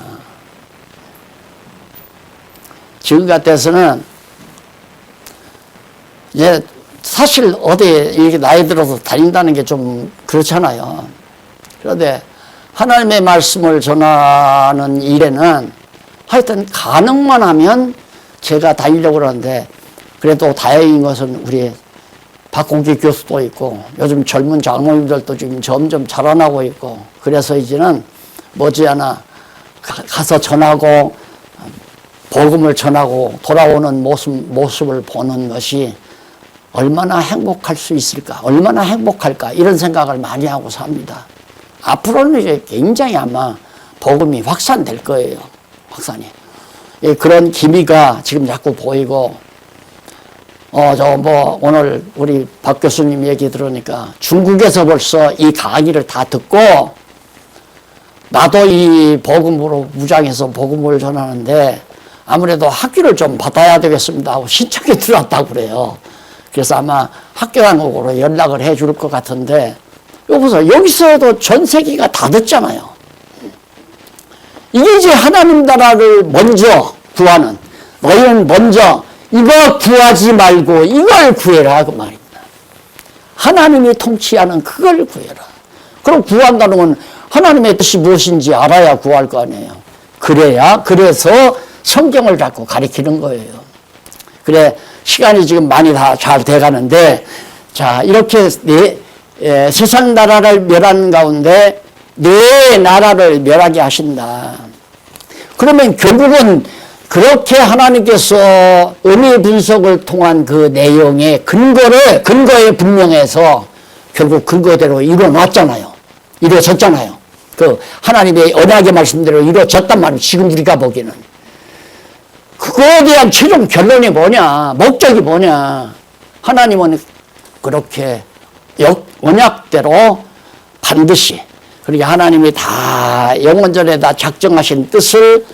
지금 같아서는 이제 사실 어디에 이렇게 나이 들어서 다닌다는 게 좀 그렇잖아요. 그런데 하나님의 말씀을 전하는 일에는 하여튼 가능만 하면 제가 다니려고 그러는데 그래도 다행인 것은 우리 박공기 교수도 있고 요즘 젊은 장로님들도 지금 점점 자라나고 있고 그래서 이제는 머지않아 가서 전하고 복음을 전하고 돌아오는 모습을 보는 것이 얼마나 행복할 수 있을까, 얼마나 행복할까 이런 생각을 많이 하고 삽니다. 앞으로는 이제 굉장히 아마 복음이 확산될 거예요. 확산이. 예, 그런 기미가 지금 자꾸 보이고 오늘 우리 박 교수님 얘기 들으니까 중국에서 벌써 이 강의를 다 듣고 나도 이 복음으로 무장해서 복음을 전하는데 아무래도 학교를 좀 받아야 되겠습니다 하고 신청이 들어왔다고 그래요. 그래서 아마 학교 한국으로 연락을 해 줄 것 같은데 여기서 여기서도 전 세계가 다 듣잖아요. 이게 이제 하나님 나라를 먼저 구하는 너희는 먼저 이거 구하지 말고 이걸 구해라 그 말입니다. 하나님이 통치하는 그걸 구해라. 그럼 구한다는 건 하나님의 뜻이 무엇인지 알아야 구할 거 아니에요. 그래서 성경을 자꾸 가리키는 거예요. 그래 시간이 지금 많이 다 잘 돼가는데 자 이렇게 세상 나라를 멸하는 가운데 내 나라를 멸하게 하신다. 그러면 결국은 그렇게 하나님께서 의미 분석을 통한 그 내용의 근거에 분명해서 결국 근거대로 이루어놨잖아요. 이루어졌잖아요. 그 하나님의 언약의 말씀대로 이루어졌단 말이에요. 지금 우리가 보기에는. 그거에 대한 최종 결론이 뭐냐, 목적이 뭐냐. 하나님은 그렇게 언약대로 반드시, 그러니까 하나님이 다 영원전에 다 작정하신 뜻을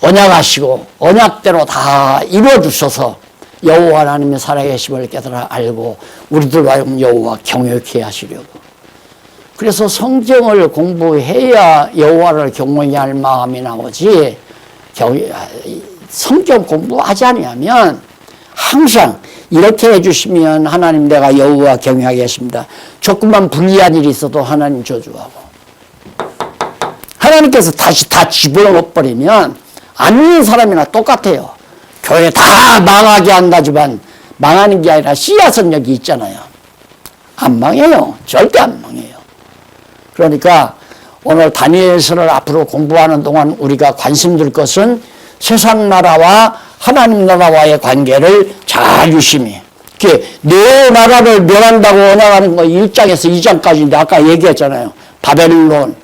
언약하시고 언약대로 다 이루어주셔서 여호와 하나님의 살아계심을 깨달아 알고 우리들 하여금 여호와 경외케 하시려고. 그래서 성경을 공부해야 여호와를 경외해야 할 마음이 나오지 성경 공부하지 않으면 항상 이렇게 해주시면 하나님 내가 여호와 경외하겠습니다. 조금만 불리한 일이 있어도 하나님 저주하고 하나님께서 다시 다 집어넣어버리면 안 믿는 사람이나 똑같아요. 교회 다 망하게 한다지만 망하는 게 아니라 씨앗은 여기 있잖아요. 안 망해요. 절대 안 망해요. 그러니까 오늘 다니엘서를 앞으로 공부하는 동안 우리가 관심 둘 것은 세상 나라와 하나님 나라와의 관계를 잘 유심히. 내 나라를 멸한다고 언약하는 거 1장에서 2장까지인데 아까 얘기했잖아요. 바벨론,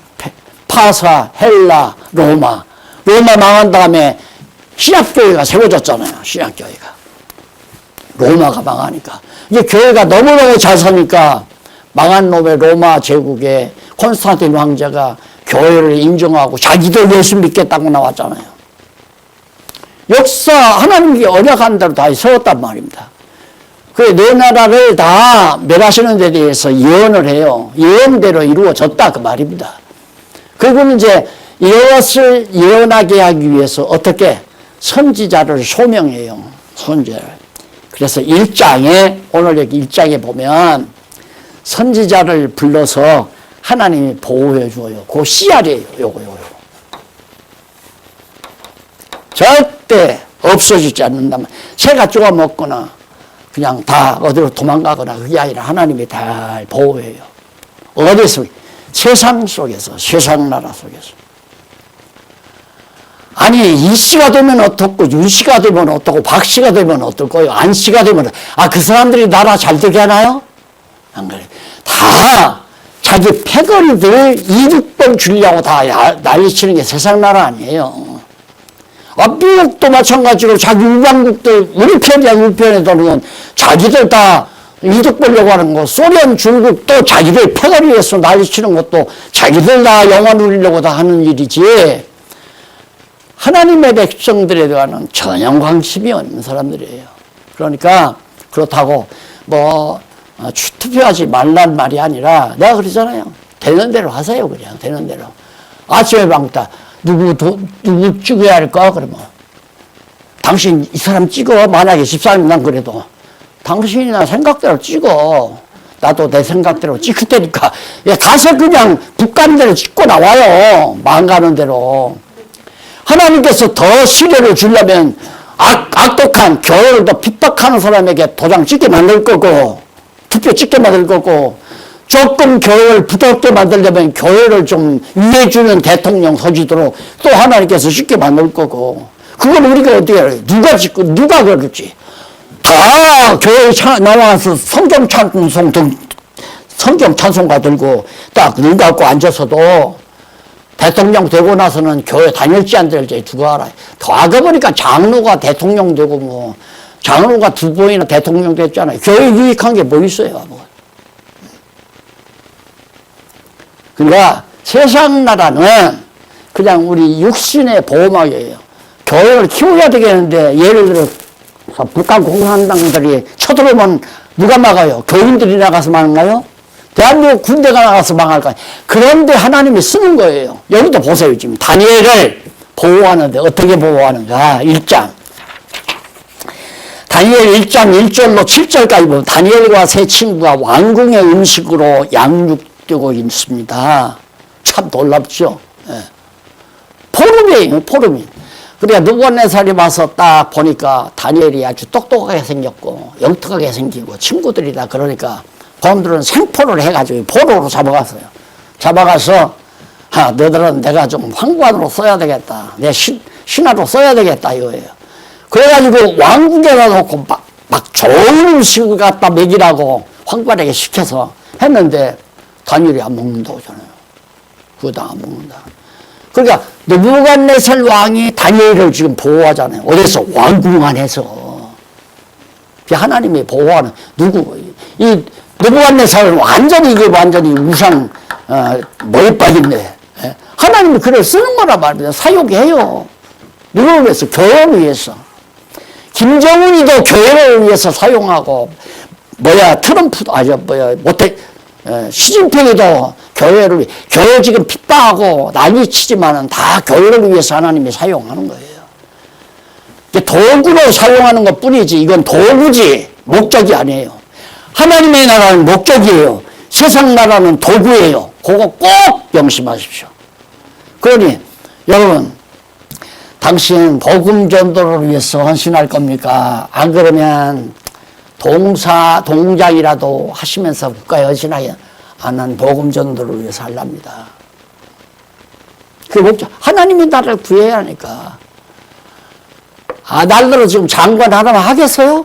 파사, 헬라, 로마. 로마 망한 다음에 신약교회가 세워졌잖아요. 신약교회가. 로마가 망하니까. 이제 교회가 너무너무 잘 사니까 망한 놈의 로마 제국에 콘스탄틴 황제가 교회를 인정하고 자기도 예수 믿겠다고 나왔잖아요. 역사 하나님께 언약한 대로 다 세웠단 말입니다. 그 내 나라를 다 멸하시는 데 대해서 예언을 해요. 예언대로 이루어졌다 그 말입니다. 그리고 이제 이것을 예언하게 하기 위해서 어떻게 선지자를 소명해요. 선지자를. 그래서 1장에, 오늘 여기 1장에 보면 선지자를 불러서 하나님이 보호해 줘요. 그 씨알이에요. 요거. 절대 없어지지 않는다면, 새가 쪼아 먹거나 그냥 다 어디로 도망가거나 그게 아니라 하나님이 다 보호해요. 어디서? 세상 속에서, 세상 나라 속에서. 아니, 이씨가 되면 어떻고, 윤씨가 되면 어떻고, 박씨가 되면 어떨까요? 안씨가 되면, 그 사람들이 나라 잘 되게 하나요? 안 그래. 다 자기 패거리들 이득벌 주려고 다 난리치는 게 세상 나라 아니에요. 미국도 마찬가지로 자기 우방국들, 우리 편이야, 우리 편에 들어오면 자기들 다 이득 보려고 하는 거, 소련, 중국도 자기들 패거리 위해서 난리치는 것도 자기들 다 영화 누리려고 다 하는 일이지, 하나님의 백성들에 대한 전혀 관심이 없는 사람들이에요. 그러니까 그렇다고 투표하지 말란 말이 아니라, 내가 그러잖아요. 되는 대로 하세요. 그냥 되는 대로. 아침에 방다 누구 찍어야 할까? 그러면 당신 이 사람 찍어. 만약에 14년 그래도 당신이나 생각대로 찍어. 나도 내 생각대로 찍을 테니까 가서 그냥 북간대로 찍고 나와요. 마음 가는 대로. 하나님께서 더 시련을 주려면 악독한 교회를 더 핍박하는 사람에게 도장 찍게 만들 거고, 투표 찍게 만들 거고, 조금 교회를 부드럽게 만들려면 교회를 좀 위해주는 대통령 서지도록 또 하나님께서 쉽게 만들 거고, 그걸 우리가 어떻게 알아요? 누가 짓고 누가 그럴지. 다 교회에 나와서 성경 찬송가 들고 딱 눈 감고 앉아서도 대통령 되고 나서는 교회 다닐지 안 될지 누가 알아요? 더 아가보니까 장로가 대통령 되고 장로가 2번이나 대통령 됐잖아요. 교회 유익한 게 뭐 있어요? 그러니까 세상 나라는 그냥 우리 육신의 보호막이에요. 교회를 키워야 되겠는데, 예를 들어서 북한 공산당들이 쳐들어오면 누가 막아요? 교인들이 나가서 막나요? 대한민국 군대가 나가서 망할까요? 그런데 하나님이 쓰는 거예요. 여기도 보세요. 지금 다니엘을 보호하는데 어떻게 보호하는가? 1장. 다니엘 1장 1절로 7절까지 보면 다니엘과 세 친구가 왕궁의 음식으로 양육되고 있습니다. 참 놀랍죠? 예. 포럼이에요, 포럼이. 그러니까 느부갓네살이 와서 딱 보니까 다니엘이 아주 똑똑하게 생겼고 영특하게 생기고 친구들이 다 그러니까 범들은 생포를 해가지고 포로로 잡아갔어요. 잡아가서 너희들은 내가 좀 황관으로 써야 되겠다. 내 신하로 써야 되겠다 이거예요. 그래가지고 왕궁에 놔놓고 막 좋은 음식을 갖다 먹이라고 황관에게 시켜서 했는데 다니엘이 안 먹는다고 하잖아요. 그거 다 안 먹는다. 그러니까 느부갓네살 왕이 다니엘을 지금 보호하잖아요. 어디서? 왕궁 안에서. 하나님이 보호하는 이 느부갓네살은 완전히 우상 뭐에 빠졌네. 하나님이 그를 쓰는 거란 말입니다. 사용해요. 누구를 위해서? 교회를 위해서. 김정은이도 교회를 위해서 사용하고, 트럼프도 시진핑이도 교회를 교회 지금 핍박하고 난리치지만은 다 교회를 위해서 하나님이 사용하는 거예요. 도구로 사용하는 것 뿐이지, 이건 도구지 목적이 아니에요. 하나님의 나라는 목적이에요. 세상 나라는 도구예요. 그거 꼭 명심하십시오. 그러니 여러분, 당신 복음 전도를 위해서 헌신할 겁니까? 안 그러면 동장이라도 하시면서 국가에 헌신하여 난 복음 전도를 위해서 하랍니다. 그 목적, 하나님이 나를 구해야 하니까. 날들어 지금 장관 하나만 하겠어요?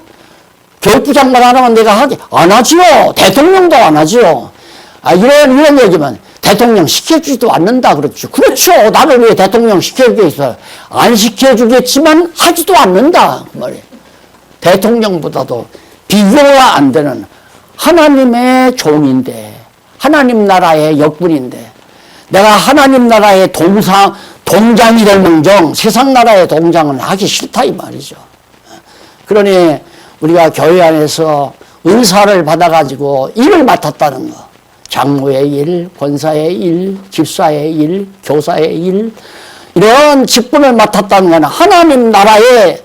교육부 장관 하나만 내가 하지? 안 하지요. 대통령도 안 하지요. 이런 얘기면 대통령 시켜주지도 않는다 그렇죠. 그렇죠. 나를 왜 대통령 시켜주겠어요? 안 시켜주겠지만 하지도 않는다 그 말이에요. 대통령보다도 비교가 안 되는 하나님의 종인데, 하나님 나라의 역군인데, 내가 하나님 나라의 동장이 될 망정 세상 나라의 동장은 하기 싫다 이 말이죠. 그러니 우리가 교회 안에서 은사를 받아가지고 일을 맡았다는 거, 장로의 일, 권사의 일, 집사의 일, 교사의 일, 이런 직분을 맡았다는 것은 하나님 나라의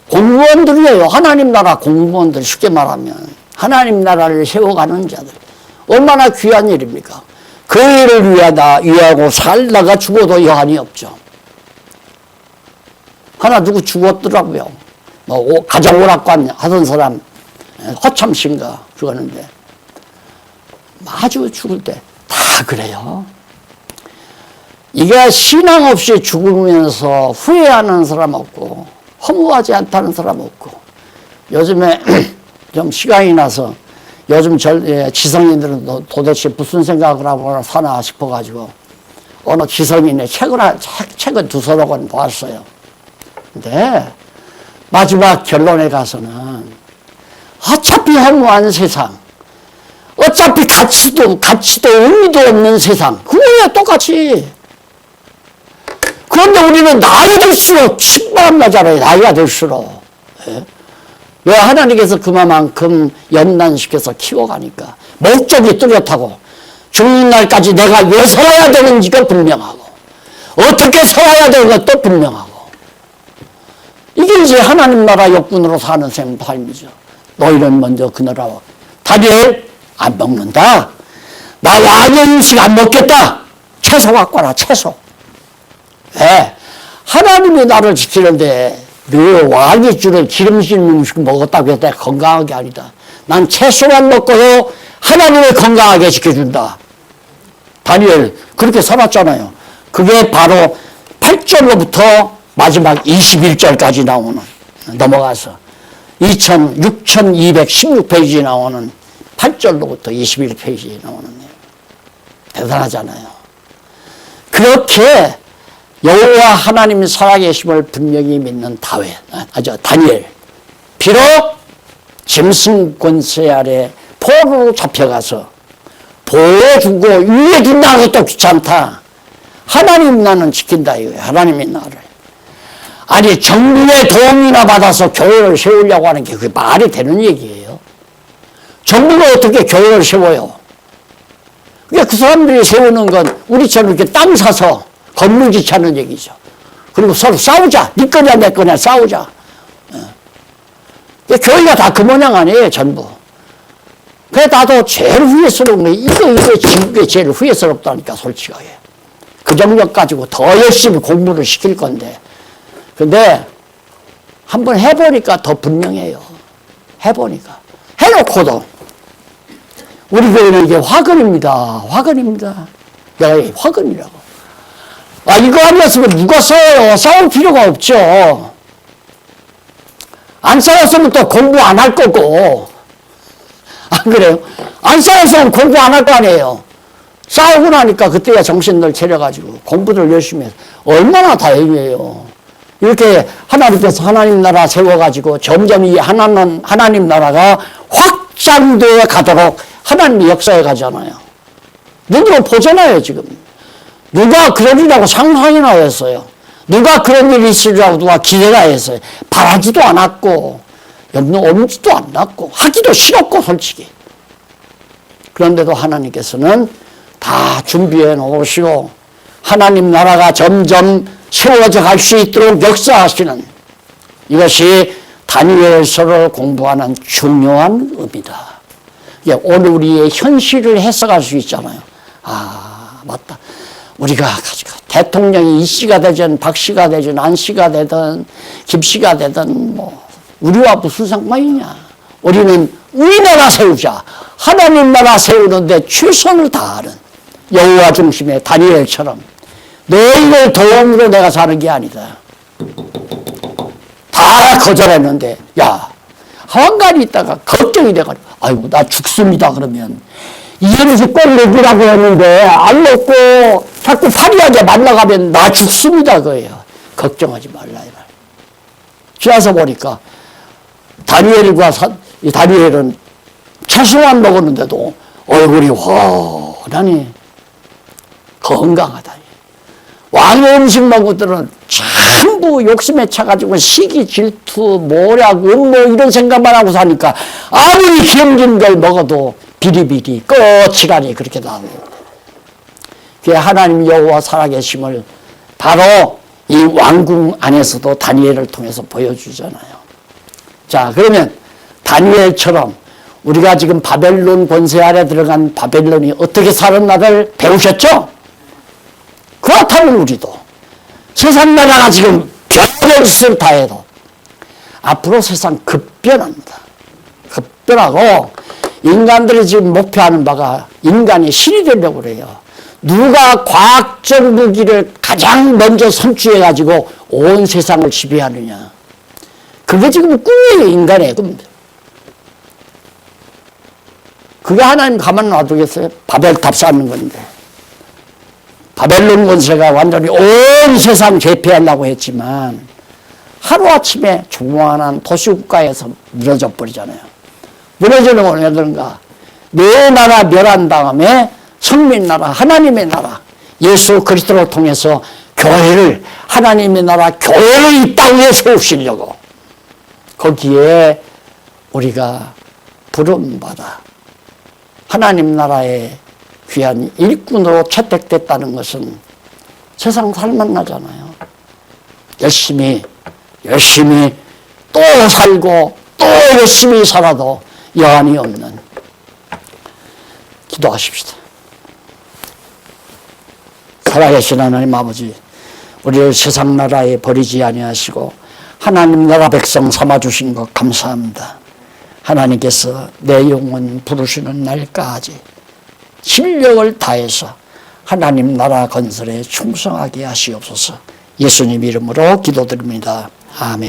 공무원들이에요. 하나님 나라 공무원들, 쉽게 말하면 하나님 나라를 세워가는 자들. 얼마나 귀한 일입니까? 그 일을 위하고 살다가 죽어도 여한이 없죠. 하나 누구 죽었더라고요. 뭐 가정오락관 하던 사람 허참신가 죽었는데 아주 죽을 때 다 그래요. 이게 신앙 없이 죽으면서 후회하는 사람 없고 허무하지 않다는 사람 없고, 요즘에 좀 시간이 나서 요즘 지성인들은 도대체 무슨 생각을 하고 사나 싶어가지고 어느 지성인의 책은 두서너 권 보았어요. 근데 마지막 결론에 가서는 어차피 허무한 세상, 어차피 가치도 의미도 없는 세상, 그거야 똑같이. 그런데 우리는 나이 들수록 신바람 나잖아요. 나이가 들수록. 왜? 하나님께서 그만큼 연단시켜서 키워가니까. 목적이 뚜렷하고 죽는 날까지 내가 왜 살아야 되는지가 분명하고 어떻게 살아야 되는 것도 분명하고. 이게 이제 하나님 나라 역군으로 사는 삶이죠. 너희는 먼저 그 나라와 다니엘 안 먹는다. 나 왕의 음식 안 먹겠다. 채소 갖고 와라. 채소. 왜? 하나님이 나를 지키는데 너 왕이 주는 기름진 음식 먹었다고 해서 내가 건강한 게 아니다. 난 채소만 먹고도 하나님을 건강하게 지켜준다. 다니엘 그렇게 살았잖아요. 그게 바로 8절로부터 마지막 21절까지 나오는, 넘어가서 6216페이지 나오는 8절로부터 21페이지에 나오는 내용. 대단하잖아요. 그렇게 여호와 하나님 살아계심을 분명히 믿는 다니엘. 비록 짐승 권세 아래 포로로 잡혀가서 보여주고 유해준다는 것도 귀찮다. 하나님 나는 지킨다 이거예요. 하나님이 나를. 아니 정부의 도움이나 받아서 교회를 세우려고 하는 게 그게 말이 되는 얘기예요. 정부가 어떻게 교회를 세워요? 그러니까 그 사람들이 세우는 건 우리처럼 이렇게 땅 사서 건물 짓자는 얘기죠. 그리고 서로 싸우자. 네 거냐 내 거냐 싸우자. 교회가 다 그 모양 아니에요 전부. 그래 나도 제일 후회스러운 게 이거 지금 제일 후회스럽다니까 솔직하게. 그 정력 가지고 더 열심히 공부를 시킬 건데. 근데 한번 해보니까 더 분명해요. 해보니까. 해놓고도 우리 교회는 이게 화근입니다. 화근입니다. 내가 화근이라고. 아, 이거 아니었으면 누가 싸워요? 싸울 필요가 없죠. 안 싸웠으면 또 공부 안 할 거고. 안 그래요? 안 싸웠으면 공부 안 할 거 아니에요. 싸우고 나니까 그때야 정신들 차려가지고 공부를 열심히 해서 얼마나 다행이에요. 이렇게 하나님께서 하나님 나라 세워가지고 점점 이 하나님 나라가 확장되어 가도록 하나님이 역사해 가잖아요. 눈으로 보잖아요, 지금. 누가 그러리라고 상상이나 했어요. 누가 그런 일이 있으리라고 누가 기대나 했어요. 바라지도 않았고, 엄지도 않았고, 하기도 싫었고, 솔직히. 그런데도 하나님께서는 다 준비해 놓으시고, 하나님 나라가 점점 세워져 갈 수 있도록 역사하시는 이것이 다니엘서를 공부하는 중요한 의미다. 오늘 우리의 현실을 해석할 수 있잖아요. 아, 맞다. 우리가 대통령이 이씨가 되든 박씨가 되든 안씨가 되든 김씨가 되든 뭐 우리와 무슨 상관이냐. 우리는 우리나라 세우자. 하나님 나라 세우는데 최선을 다하는 여호와 중심의 다니엘처럼 너희를 도움으로 내가 사는 게 아니다. 다 거절했는데 야 한간이 있다가 걱정이 돼가지고 아이고 나 죽습니다 그러면 이전에서 꼭 먹으라고 했는데 안 먹고 자꾸 파리하게 만나가면 나 죽습니다 그거예요. 걱정하지 말라 이 말. 지나서 보니까 다니엘은 채소만 먹었는데도 얼굴이 훤하니 건강하다. 왕의 음식 먹었더니 전부 욕심에 차가지고 시기, 질투, 모략, 음모 이런 생각만 하고 사니까 아무리 기름진 걸 먹어도 비리비리 거칠하니 그렇게 나옵니다. 그게 하나님 여호와 살아계심을 바로 이 왕궁 안에서도 다니엘을 통해서 보여주잖아요. 자, 그러면 다니엘처럼 우리가 지금 바벨론 권세 아래 들어간 바벨론이 어떻게 살았나를 배우셨죠? 그렇다면 우리도 세상 나라가 지금 별것을 다 해도 앞으로 세상 급변합니다. 급변하고 인간들이 지금 목표하는 바가 인간이 신이 되려고 그래요. 누가 과학적 무기를 가장 먼저 선취해가지고 온 세상을 지배하느냐. 그게 지금 꿈이에요, 인간의 꿈. 그게 하나님 가만 놔두겠어요? 바벨탑 쌓는 건데. 바벨론 권세가 완전히 온 세상 제패하려고 했지만 하루아침에 조그마한 도시국가에서 무너져 버리잖아요. 무너지는 건 왜 그런가? 내 나라 멸한 다음에 성민 나라, 하나님의 나라, 예수 그리스도를 통해서 교회를, 하나님의 나라 교회를 이 땅에 세우시려고 거기에 우리가 부름받아 하나님 나라의 귀한 일꾼으로 채택됐다는 것은 세상 살만나잖아요. 열심히 또 살고 또 열심히 살아도 여한이 없는. 기도하십시다. 살아계신 하나님 아버지, 우리를 세상 나라에 버리지 아니하시고 하나님 나라 백성 삼아주신 것 감사합니다. 하나님께서 내 영혼 부르시는 날까지 실력을 다해서 하나님 나라 건설에 충성하게 하시옵소서. 예수님 이름으로 기도드립니다. 아멘.